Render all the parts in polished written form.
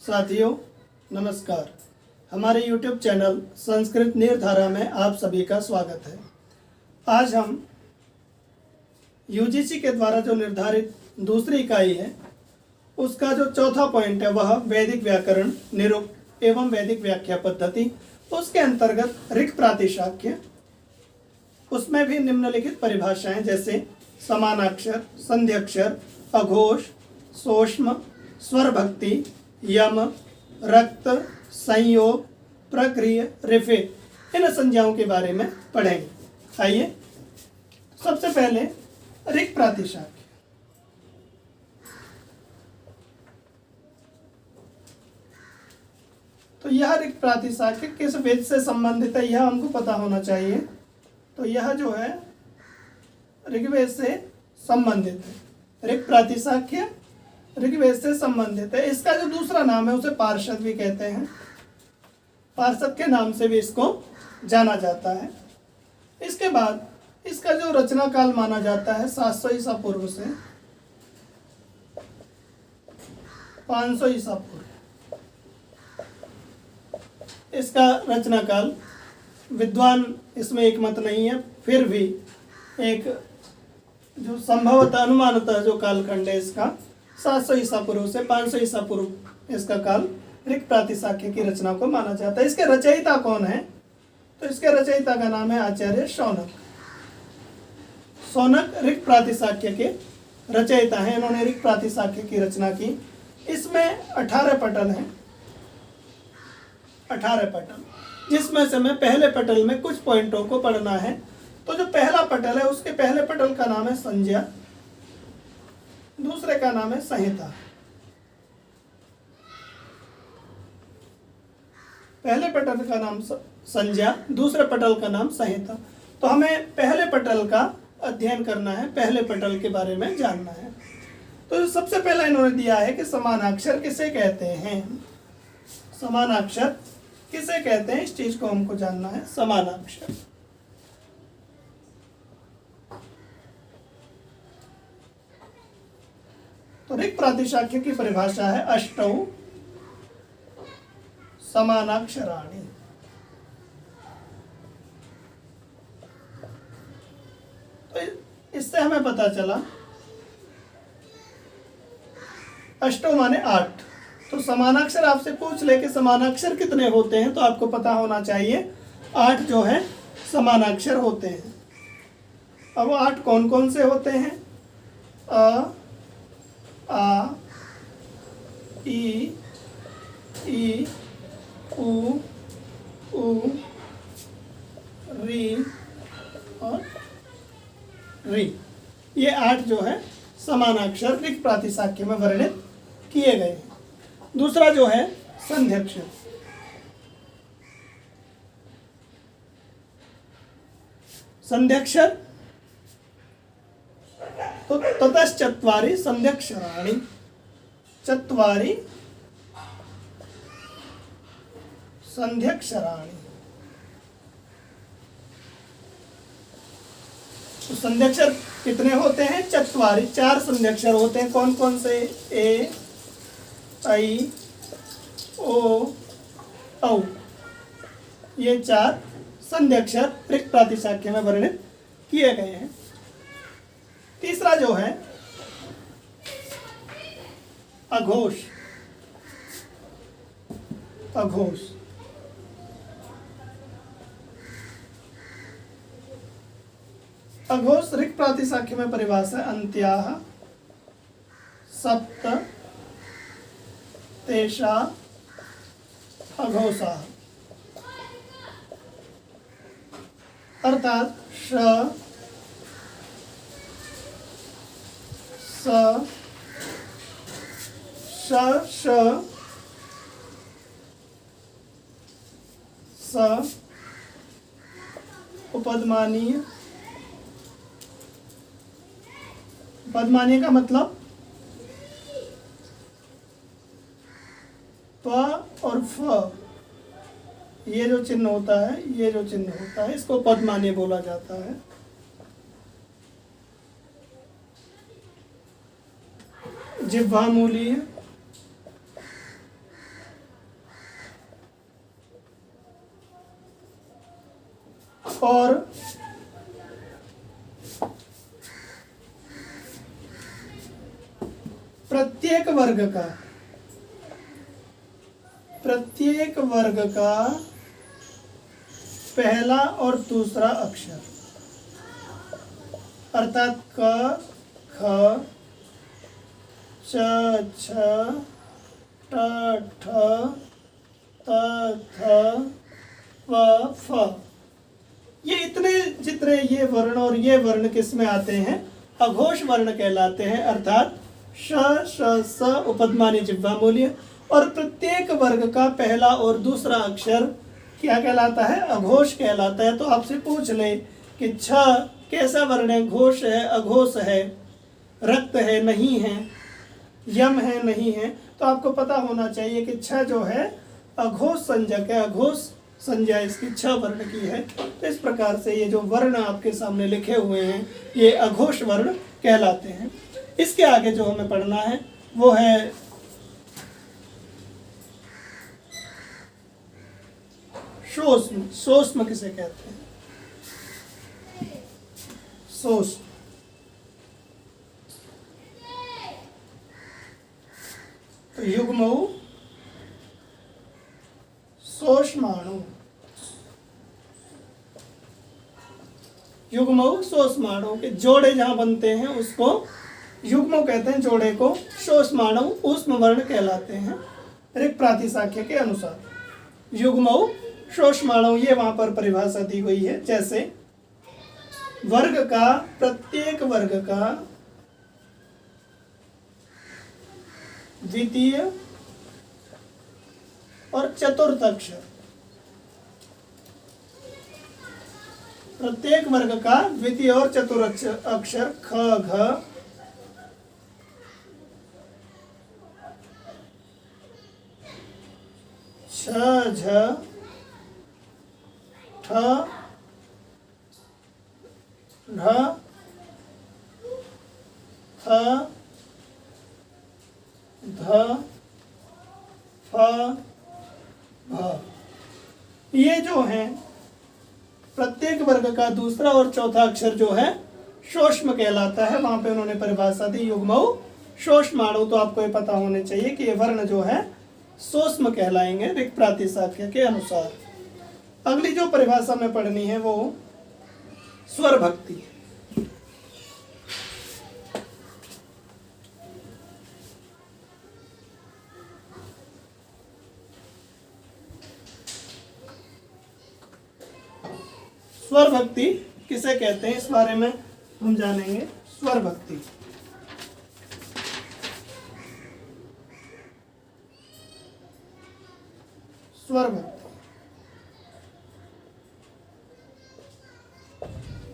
साथियों नमस्कार। हमारे YouTube चैनल संस्कृत निर्धारा में आप सभी का स्वागत है। आज हम UGC के द्वारा जो निर्धारित दूसरी इकाई है उसका जो चौथा पॉइंट है वह वैदिक व्याकरण निरुक्त एवं वैदिक व्याख्या पद्धति, उसके अंतर्गत ऋक् प्रातिशाख्य, उसमें भी निम्नलिखित परिभाषाएं जैसे समानाक्षर, संध्यक्षर, अघोष, सोष्म, स्वर भक्ति, यम, रक्त, संयोग, प्रक्रिय, रिफे, इन संज्ञाओं के बारे में पढ़ेंगे। आइए सबसे पहले ऋक् प्रातिशाख्य। तो यह ऋक् प्रातिशाख्य किस वेद से संबंधित है यह हमको पता होना चाहिए। तो यह जो है ऋग्वेद से संबंधित है। ऋक् प्रातिशाख्य ऋग्वेद से संबंधित है। इसका जो दूसरा नाम है उसे पार्षद भी कहते हैं। पार्षद के नाम से भी इसको जाना जाता है। इसके बाद इसका जो रचना काल माना जाता है 700 ईसा पूर्व से 500 ईसा पूर्व, इसका रचना काल विद्वान इसमें एक मत नहीं है, फिर भी एक जो संभवतः अनुमानतः जो कालखंड है इसका 700 ईसा पूर्व से 500 ईसा पूर्व इसका काल ऋक् प्रातिशाख्य की रचना को माना जाता है। इसके रचयिता कौन है? तो इसके रचयिता का नाम है आचार्य शौनक। शौनक ऋक् प्रातिशाख्य के रचयिता हैं। इन्होंने ऋक् प्रातिशाख्य की रचना की। इसमें 18 पटल हैं, 18 पटल, जिसमें से मैं पहले पटल में कुछ पॉइंटों को पढ़ना है। तो जो पहला पटल है उसके पहले पटल का नाम है संज्ञा, दूसरे का नाम है संहिता। पहले पटल का नाम संज्ञा, दूसरे पटल का नाम संहिता। तो हमें पहले पटल का अध्ययन करना है, पहले पटल के बारे में जानना है। तो सबसे पहला इन्होंने दिया है कि समानाक्षर किसे कहते हैं। समानाक्षर किसे कहते हैं, इस चीज को हमको जानना है। समानाक्षर तो ऋक् प्रातिशाख्य की परिभाषा है अष्टौ समानाक्षराणि। तो इससे हमें पता चला अष्टौ माने 8। तो समानाक्षर आपसे पूछ ले कि समानाक्षर कितने होते हैं, तो आपको पता होना चाहिए 8 जो है समानाक्षर होते हैं। अब वो 8 कौन कौन से होते हैं? आ, ई, उ, री और री। ये 8 जो है समानाक्षर ऋक् प्रातिशाख्य में वर्णित किए गए हैं। दूसरा जो है संध्यक्षर। संध्यक्षर तो ततश्चत्वारि संध्यक्षराणि, चत्वारि संध्यक्षराणि। तो संध्यक्षर कितने होते हैं? चत्वारि, 4 संध्यक्षर होते हैं। कौन कौन से? ए, ऐ, ओ, औ। ये 4 संध्यक्षर ऋक् प्रातिशाख्य में वर्णित किए गए हैं। तीसरा जो है अघोष। अघोष अघोष ऋक् प्रातिशाख्य में परिभाषा है अन्त्याः सप्त तेषा अघोषाः, अर्थात श, स, श, श, स, उपदमानीय। उपदमानीय का मतलब प और फ, ये जो चिन्ह होता है, ये जो चिन्ह होता है, इसको पदमानीय बोला जाता है। जिह्वामूलीय, और प्रत्येक वर्ग का पहला और दूसरा अक्षर, अर्थात क, ख, च, छ, ट, ठ, त, थ, प, फ, ये इतने जितने ये वर्ण और ये वर्ण किस में आते हैं? अघोष वर्ण कहलाते हैं, अर्थात श, श, स उपध्मानी जिह्वा मूल्य। और प्रत्येक वर्ग का पहला और दूसरा अक्षर क्या कहलाता है? अघोष कहलाता है। तो आपसे पूछ ले कि छ कैसा वर्ण है? घोष है, अघोष है, रक्त है, नहीं है, यम है, नहीं है। तो आपको पता होना चाहिए कि छ जो है अघोष संज्ञक है, अघोष संज्ञा इसकी छ वर्ण की है। तो इस प्रकार से ये जो वर्ण आपके सामने लिखे हुए हैं ये अघोष वर्ण कहलाते हैं। इसके आगे जो हमें पढ़ना है वो है शोष्म। शोष्म किसे कहते हैं? शोष्म तो युग्मऊ शोष्माणु, युग्मऊ शोष्माणु के जोड़े जहां बनते हैं उसको युग्म कहते हैं, जोड़े को शोष्माणु ऊष्म वर्ण कहलाते हैं ऋक् प्रातिशाख्य के अनुसार। युग्मऊ शोष्माणु ये वहां पर परिभाषा दी गई है। जैसे वर्ग का, प्रत्येक वर्ग का द्वितीय और चतुर्थ अक्षर, प्रत्येक वर्ग का द्वितीय और चतुर्थ अक्षर ख, घ, छ, झ, ठ, ढ, थ, ध, फ, भ, ये जो है प्रत्येक वर्ग का दूसरा और चौथा अक्षर जो है शोष्म कहलाता है। वहां पे उन्होंने परिभाषा दी युग्मऊ शोष्माणु। तो आपको ये पता होने चाहिए कि ये वर्ण जो है शोष्म कहलाएंगे ऋक् प्रातिशाख्य के अनुसार। अगली जो परिभाषा में पढ़नी है वो स्वर भक्ति। स्वर भक्ति किसे कहते हैं इस बारे में हम जानेंगे। स्वर भक्ति स्वर भक्ति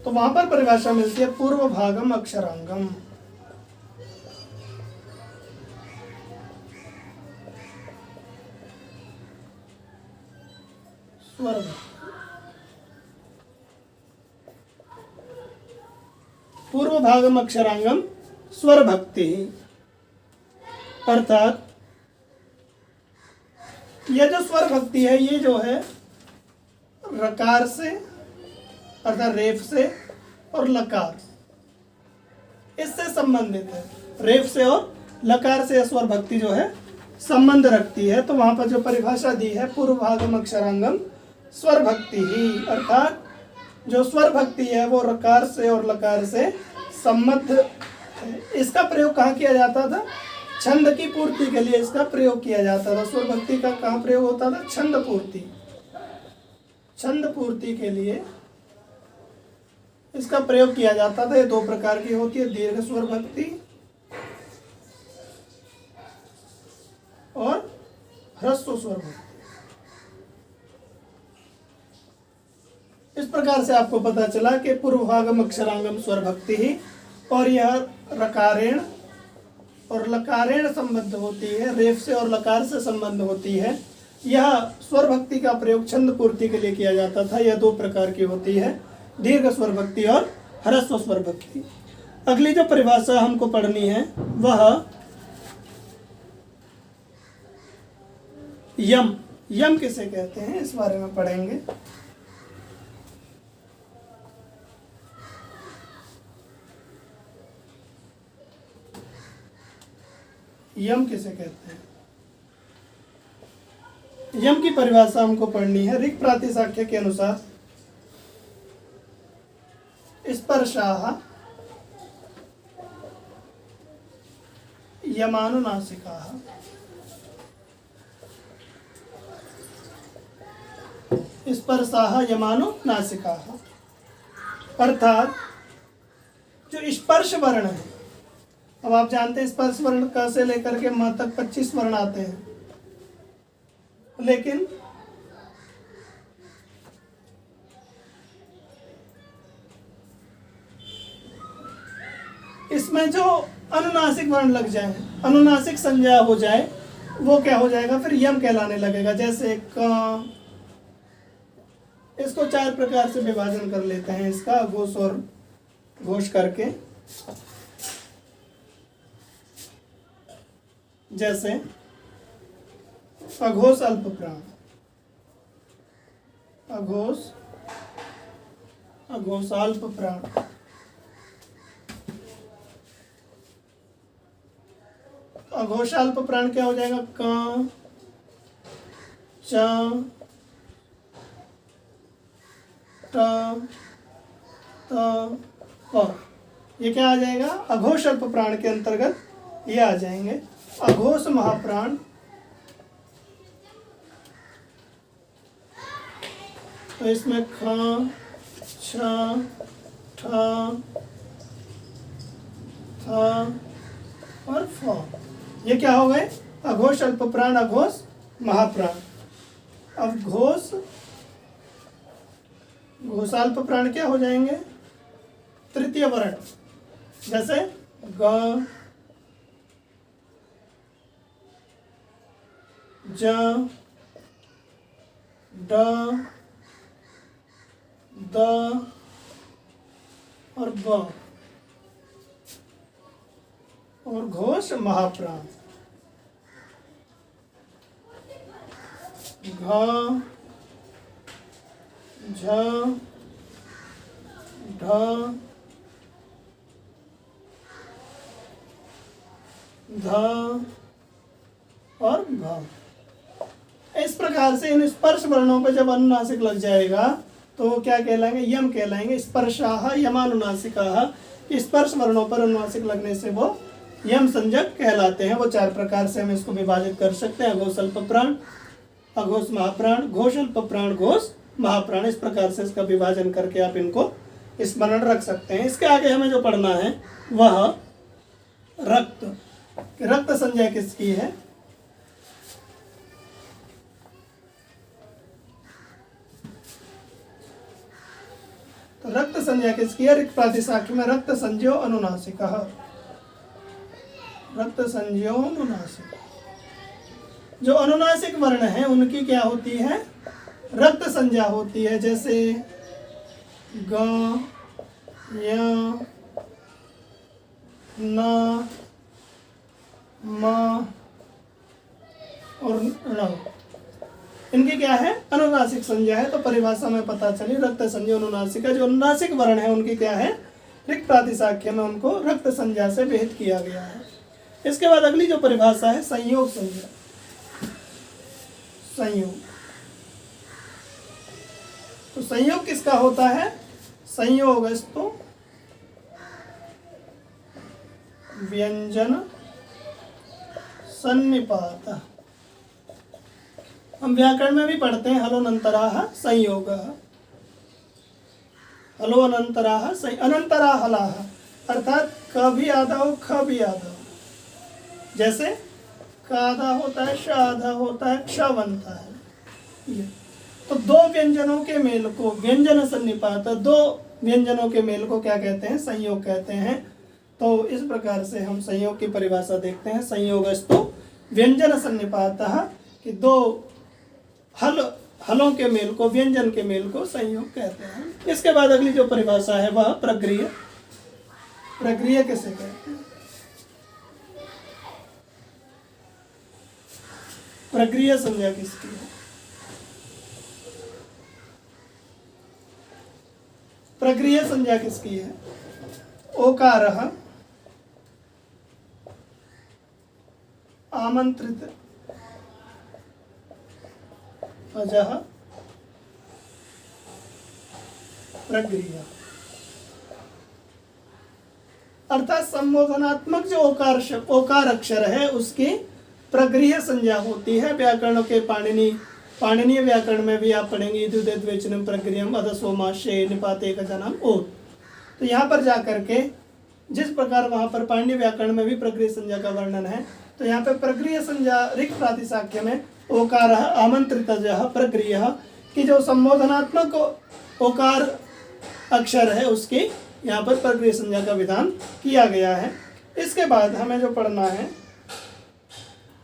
तो वहां पर परिभाषा मिलती है पूर्व भागम अक्षरांगम। स्वर भक्ति पूर्व भागम अक्षरांगम स्वर भक्ति, अर्थात यह जो स्वर भक्ति है ये जो है रकार से अर्थात रेफ से और लकार इससे संबंधित है। रेफ से और लकार से स्वर भक्ति जो है संबंध रखती है। तो वहां पर जो परिभाषा दी है पूर्व भागम अक्षरांगम स्वर भक्ति ही, अर्थात जो स्वर भक्ति है वो रकार से और लकार से संबद्ध है। इसका प्रयोग कहाँ किया जाता था? छंद की पूर्ति के लिए इसका प्रयोग किया जाता था। स्वर भक्ति का कहाँ प्रयोग होता था? छंद पूर्ति, छंद पूर्ति के लिए इसका प्रयोग किया जाता था। ये दो प्रकार की होती है, दीर्घ स्वर भक्ति और ह्रस्व स्वर भक्ति। इस प्रकार से आपको पता चला कि पूर्वभागम अक्षरांगम स्वर भक्ति ही, और यह रकारेण और लकारेण संबद्ध होती है, रेफ से और लकार से संबंध होती है। यह स्वर भक्ति का प्रयोग छंद पूर्ति के लिए किया जाता था। यह दो प्रकार की होती है, दीर्घ स्वर भक्ति और ह्रस्व स्वर भक्ति। अगली जो परिभाषा हमको पढ़नी है वह यम। यम किसे कहते हैं इस बारे में पढ़ेंगे। यम किसे कहते हैं? यम की परिभाषा हमको पढ़नी है। ऋक् प्रातिशाख्य के अनुसार स्पर्शाः यमानुनासिकाः। स्पर्शाः यमानुनासिकाः अर्थात जो स्पर्श वर्ण है, अब आप जानते हैं स्पर्श वर्ण क से लेकर के म तक 25 वर्ण आते हैं, लेकिन इसमें जो अनुनासिक वर्ण लग जाए, अनुनासिक संज्ञा हो जाए, वो क्या हो जाएगा? फिर यम कहलाने लगेगा। जैसे क, इसको 4 प्रकार से विभाजन कर लेते हैं, इसका अघोष और घोष करके। जैसे अघोष अल्प प्राण, अघोष अल्प प्राण, अघोष अल्प प्राण क्या हो जाएगा? क, च, ट, त, प। ये क्या आ जाएगा? अघोष अल्प प्राण के अंतर्गत ये आ जाएंगे। अघोष महाप्राण, तो इसमें ख, छ, ठ, थ और फ, ये क्या हो गए? अघोष अल्प प्राण, अघोष महाप्राण। अब घोषाल्प प्राण क्या हो जाएंगे? तृतीय वर्ण, जैसे ग, ज, ड, द और ब। और घोष महाप्राण, घ, झ, ढ, ध और भ। इस प्रकार से इन स्पर्श वर्णों पर जब अनुनासिक लग जाएगा तो क्या कहलाएंगे? यम कहलाएंगे। स्पर्शाः यमानुनासिकाः, स्पर्श वर्णों पर अनुनासिक लगने से वो यम संज्ञक कहलाते हैं। वो 4 प्रकार से हम इसको विभाजित कर सकते हैं। अघोष अल्प प्राण, अघोष महाप्राण, घोष अल्प प्राण, घोष महाप्राण। इस प्रकार से इसका विभाजन करके आप इनको स्मरण रख सकते हैं। इसके आगे हमें जो पढ़ना है वह रक्त। रक्त संज्ञा किसकी है? तो रक्त संज्ञा किसकी है? ऋक् प्रातिशाख्य में रक्त संज्ञो अनुनासिकः, रक्त संज्ञो अनुनासिक। जो अनुनासिक वर्ण है उनकी क्या होती है? रक्त संज्ञा होती है। जैसे ग, य, न, म और ण, इनकी क्या है? अनुनासिक संज्ञा है। तो परिभाषा में पता चली रक्त संज्ञा अनुनासिक है। जो अनुनासिक वर्ण है उनकी क्या है? ऋक् प्रातिशाख्य में उनको रक्त संज्ञा से भेद किया गया है। इसके बाद अगली जो परिभाषा है संयोग संज्ञा। संयोग, तो संयोग किसका होता है? संयोगस्तु व्यंजन सन्निपातः। हम व्याकरण में भी पढ़ते हैं हलोनंतराः संयोगः, हलोनंतराः अनंतरा हलाः, अर्थात क भी आधा हो, ख भी आधा हो। जैसे क आधा होता है, श आधा होता है, क्ष बनता है। ये तो दो व्यंजनों के मेल को व्यंजन सन्निपात, दो व्यंजनों के मेल को क्या कहते हैं? संयोग कहते हैं। तो इस प्रकार से हम संयोग की परिभाषा देखते हैं। संयोगस्तु व्यंजन सन्निपातः, कि दो हलों के मेल को, व्यंजन के मेल को संयोग कहते हैं। इसके बाद अगली जो परिभाषा है वह प्रक्रिया। प्रक्रिया किसे कहते हैं? प्रक्रिया संज्ञा किसकी है? प्रक्रिया संज्ञा किसकी है? ओकारः, आमंत्रित अजः प्रक्रिया। अर्थात संबोधनात्मक जो ओकार अक्षर है उसकी प्रगृह्य संज्ञा होती है। व्याकरणों के पाणिनीय व्याकरण में भी आप पढ़ेंगे द्विवचनम प्रक्रियम अधसोमाशे निपाते का जन्म ओ। तो यहाँ पर जाकर के जिस प्रकार वहाँ पर पाणिनीय व्याकरण में भी प्रगृह्य संज्ञा का वर्णन है, तो यहाँ पे प्रगृह्य संज्ञा ऋक् प्रातिशाख्य में ओकार आमंत्रितजः प्रगृह्य की जो संबोधनात्मक ओकार अक्षर है उसकी यहाँ पर प्रगृह्य संज्ञा का विधान किया गया है। इसके बाद हमें जो पढ़ना है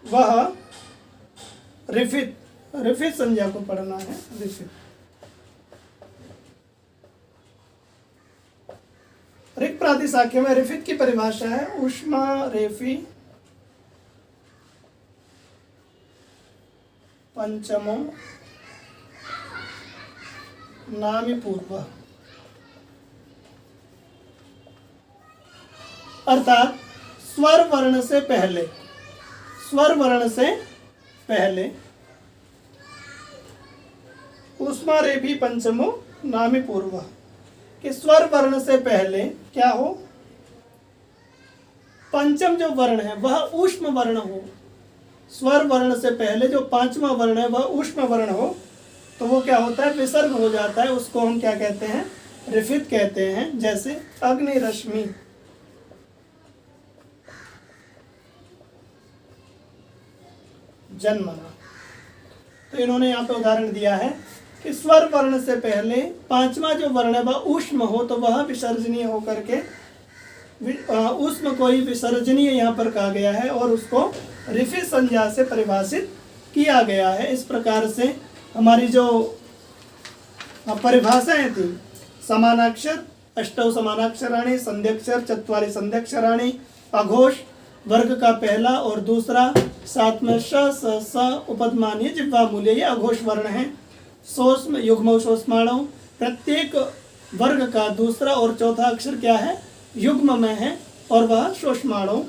वह रिफित संज्ञा को पढ़ना है। रिफित ऋक् प्रातिशाख्य में रिफित की परिभाषा है ऊष्मा रेफी पंचमो नामी पूर्व। अर्थात स्वर वर्ण से पहले ऊष्मा रेफी पंचमो नामी पूर्व कि स्वर वर्ण से पहले क्या हो, पंचम जो वर्ण है वह ऊष्म वर्ण हो। स्वर वर्ण से पहले जो पांचवा वर्ण है वह ऊष्म वर्ण हो तो वो क्या होता है, विसर्ग हो जाता है। उसको हम क्या कहते हैं, रिफित कहते हैं। जैसे अग्नि रश्मि, जन्मना। तो इन्होंने यहाँ पे उदाहरण दिया है कि स्वर वर्ण से पहले पांचवा जो वर्ण है वह ऊष्म हो तो वह विसर्जनीय होकर के ऊष्म को ही विसर्जनीय यहाँ पर कहा गया है और उसको रिफित संज्ञा से परिभाषित किया गया है। इस प्रकार से हमारी जो परिभाषाएं थी, समानाक्षर अष्टौ समानाक्षराणि, संध्यक्षर चत्वारि संध्यक्षराणि, अघोष वर्ग का पहला और दूसरा, साथ में श स उपदमानीय जिह्वा मूल्य, ये अघोष वर्ण है। सोष्म युग्म सोष्माणव, प्रत्येक वर्ग का दूसरा और चौथा अक्षर क्या है, युग्म में है और वह सोष्माणव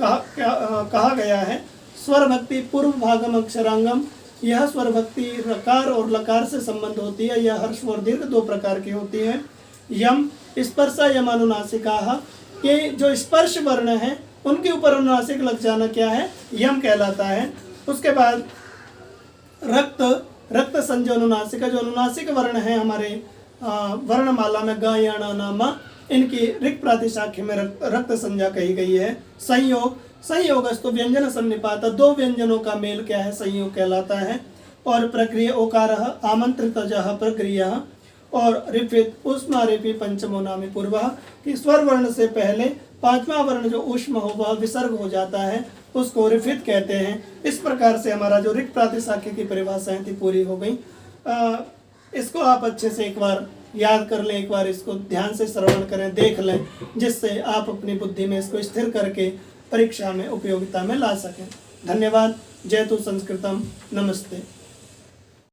कहा गया है। स्वर भक्ति पूर्व भागम अक्षरांगम, यह स्वर भक्ति रकार और लकार से संबंध होती है। यह हर्ष और दीर्घ दो प्रकार की होती है। यम स्पर्श यम अनुनासिका, के जो स्पर्श वर्ण है उनके ऊपर अनुनासिक लग जाना क्या है, यम कहलाता है। उसके बाद रक्त संजय अनुनासिका, जो अनुनासिक वर्ण है हमारे वर्णमाला में ग यण न म, इनकी ऋक् प्रातिशाख्य में रक्त संज्ञा कही गई है। संयोगस्तु व्यंजन सन्निपात, दो व्यंजनों का मेल क्या है, संयोग कहलाता है। और प्रक्रिया ओकारः आमंत्रितजः प्रक्रिया और रिफित ऊष्मा रेफी पंचमो नामी पूर्व कि स्वर वर्ण से पहले पांचवा वर्ण जो ऊष्म हो वह विसर्ग हो जाता है, उसको रिफित कहते हैं। इस प्रकार से हमारा जो ऋक् प्रातिशाख्य की परिभाषाएं थी पूरी हो गई। इसको आप अच्छे से एक बार याद कर लें, एक बार इसको ध्यान से श्रवण करें, देख लें, जिससे आप अपनी बुद्धि में इसको स्थिर करके परीक्षा में उपयोगिता में ला सकें। धन्यवाद। जयतु संस्कृतम। नमस्ते।